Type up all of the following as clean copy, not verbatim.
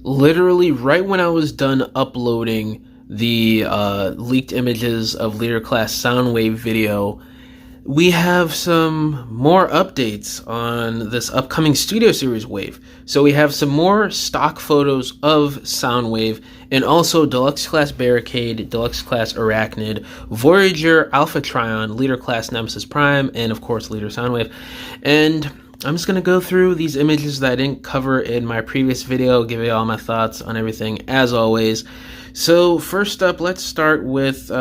literally right when I was done uploading the leaked images of Leader Class Soundwave video, we have some more updates on this upcoming Studio Series Wave. So we have some more stock photos of Soundwave, and also Deluxe Class Barricade, Deluxe Class Arachnid, Voyager, Alpha Trion, Leader Class Nemesis Prime, and of course Leader Soundwave. And I'm just going to go through these images that I didn't cover in my previous video, give you all my thoughts on everything as always. So first up, let's start with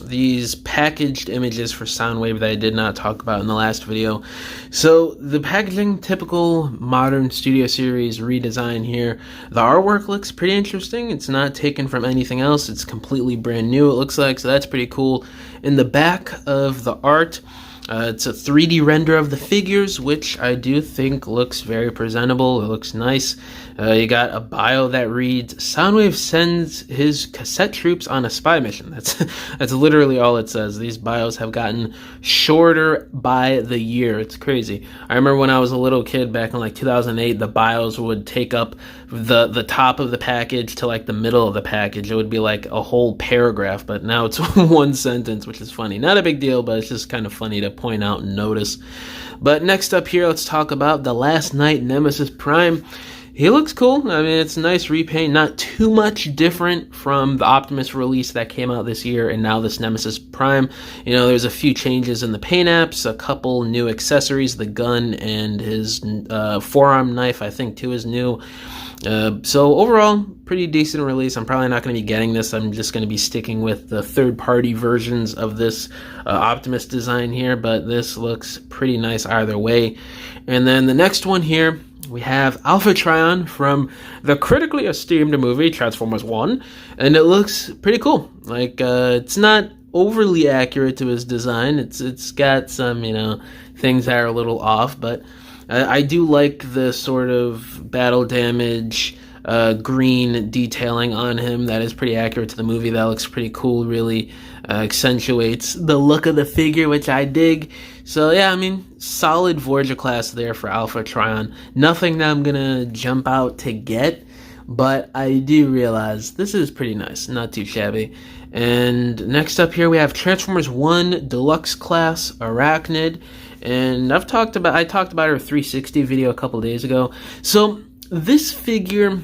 these packaged images for Soundwave that I did not talk about in the last video. So the packaging, typical modern Studio Series redesign here. The artwork looks pretty interesting. It's not taken from anything else. It's completely brand new, it looks like, so that's pretty cool. In the back of the art, it's a 3D render of the figures, which I do think looks very presentable. It looks nice. You got a bio that reads, Soundwave sends his cassette troops on a spy mission. That's literally all it says. These bios have gotten shorter by the year. It's crazy. I remember when I was a little kid back in like 2008, the bios would take up the top of the package to like the middle of the package. It would be like a whole paragraph, but now it's one sentence, which is funny. Not a big deal, but it's just kind of funny to point out and notice. But next up here, let's talk about the Last Night Nemesis Prime. He looks cool. I mean, it's a nice repaint, not too much different from the Optimus release that came out this year, and now this Nemesis Prime. You know, there's a few changes in the paint apps, a couple new accessories, the gun and his forearm knife, I think, too, is new. So overall, pretty decent release. I'm probably not going to be getting this. I'm just going to be sticking with the third-party versions of this Optimus design here, but this looks pretty nice either way. And then the next one here, we have Alpha Trion from the critically esteemed movie Transformers 1, and it looks pretty cool. Like, it's not overly accurate to his design. It's got some, you know, things that are a little off, but I do like the sort of battle damage green detailing on him. That is pretty accurate to the movie. That looks pretty cool, really accentuates the look of the figure, which I dig. So yeah, I mean, solid Voyager class there for Alpha Trion. Nothing that I'm gonna jump out to get, but I do realize this is pretty nice, not too shabby. And next up here we have Transformers 1 Deluxe Class Arachnid, and I talked about her 360 video a couple days ago. So this figure,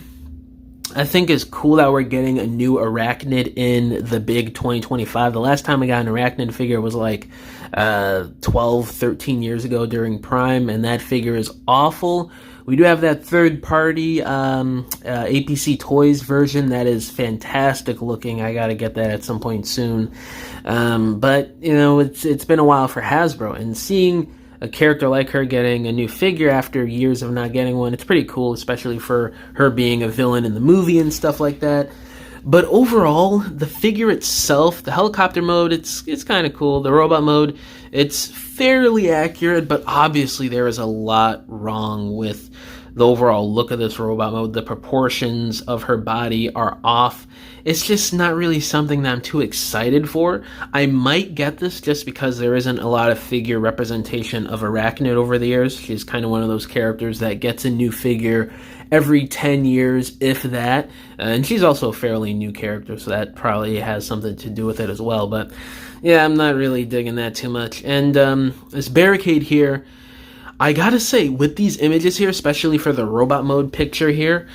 I think, is cool that we're getting a new Arachnid in the big 2025. The last time I got an Arachnid figure was like 12, 13 years ago during Prime, and that figure is awful. We do have that third-party APC Toys version that is fantastic looking. I gotta get that at some point soon. But, you know, it's been a while for Hasbro, and seeing a character like her getting a new figure after years of not getting one, it's pretty cool, especially for her being a villain in the movie and stuff like that. But overall, the figure itself, the helicopter mode, it's kind of cool. The robot mode, it's fairly accurate, but obviously there is a lot wrong with the overall look of this robot mode. The proportions of her body are off. It's just not really something that I'm too excited for. I might get this just because there isn't a lot of figure representation of Arachnid over the years. She's kind of one of those characters that gets a new figure every 10 years, if that. And she's also a fairly new character, so that probably has something to do with it as well. But yeah, I'm not really digging that too much. And this Barricade here, I gotta say, with these images here, especially for the robot mode picture here,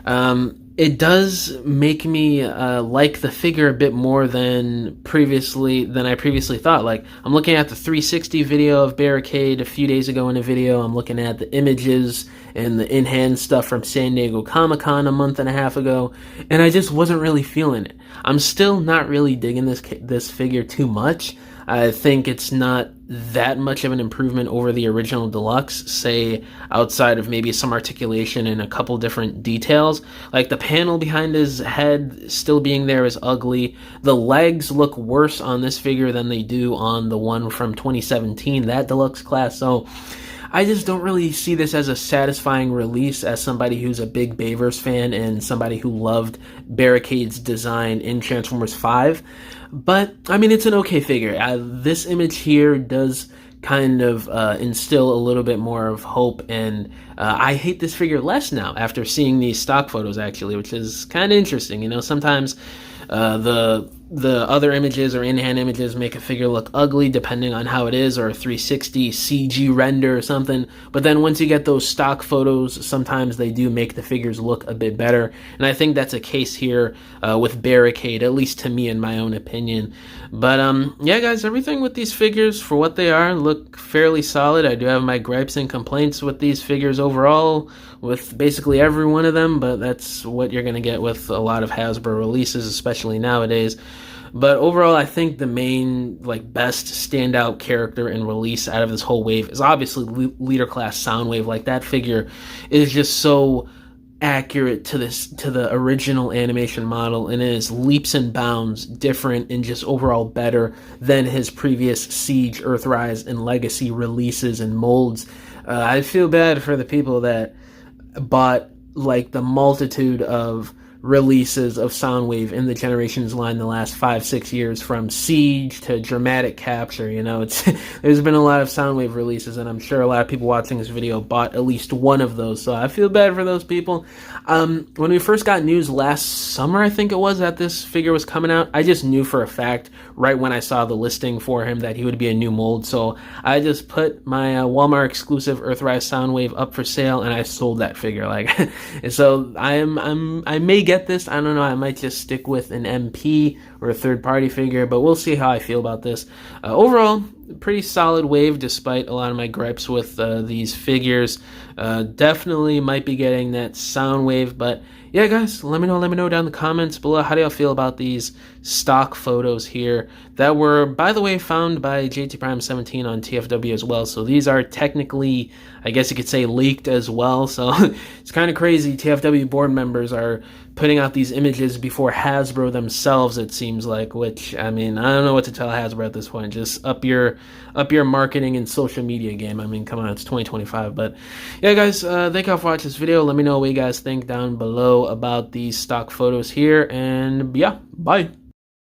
it does make me like the figure a bit more than I previously thought. Like, I'm looking at the 360 video of Barricade a few days ago in a video. I'm looking at the images and the in-hand stuff from San Diego Comic-Con a month and a half ago, and I just wasn't really feeling it. I'm still not really digging this figure too much. I think it's not that much of an improvement over the original Deluxe, say outside of maybe some articulation and a couple different details. Like the panel behind his head still being there is ugly. The legs look worse on this figure than they do on the one from 2017, that Deluxe class. So I just don't really see this as a satisfying release as somebody who's a big Bayverse fan and somebody who loved Barricade's design in Transformers 5. But, I mean, it's an okay figure. This image here does kind of instill a little bit more of hope. And I hate this figure less now after seeing these stock photos, actually, which is kind of interesting. You know, sometimes the other images or in-hand images make a figure look ugly depending on how it is, or a 360 CG render or something. But then once you get those stock photos, sometimes they do make the figures look a bit better. And I think that's a case here with Barricade, at least to me, in my own opinion. But yeah, guys, everything with these figures, for what they are, look fairly solid. I do have my gripes and complaints with these figures overall, with basically every one of them, but that's what you're going to get with a lot of Hasbro releases, especially nowadays. But overall, I think the main, best standout character and release out of this whole wave is obviously Leader Class Soundwave. Like, that figure is just so accurate to the original animation model, and it is leaps and bounds different and just overall better than his previous Siege, Earthrise, and Legacy releases and molds. I feel bad for the people that bought the multitude of releases of Soundwave in the Generations line the last 5-6 years, from Siege to Dramatic Capture. You know, there's been a lot of Soundwave releases, and I'm sure a lot of people watching this video bought at least one of those, so I feel bad for those people. When we first got news last summer, I think it was, that this figure was coming out, I just knew for a fact right when I saw the listing for him that he would be a new mold, so I just put my Walmart exclusive Earthrise Soundwave up for sale, and I sold that figure. So I may get this. I don't know. I might just stick with an MP or a third-party figure, but we'll see how I feel about this. Overall, pretty solid wave, despite a lot of my gripes with these figures. Definitely might be getting that Soundwave, but yeah, guys, let me know down in the comments below. How do y'all feel about these stock photos here that were, by the way, found by JT Prime 17 on TFW as well? So these are technically, I guess you could say, leaked as well. So it's kind of crazy. TFW board members are putting out these images before Hasbro themselves, it seems like, which, I mean, I don't know what to tell Hasbro at this point. Just up your marketing and social media game. I mean, come on, it's 2025. But yeah, guys, thank y'all for watching this video. Let me know what you guys think down below about these stock photos here, and yeah, bye.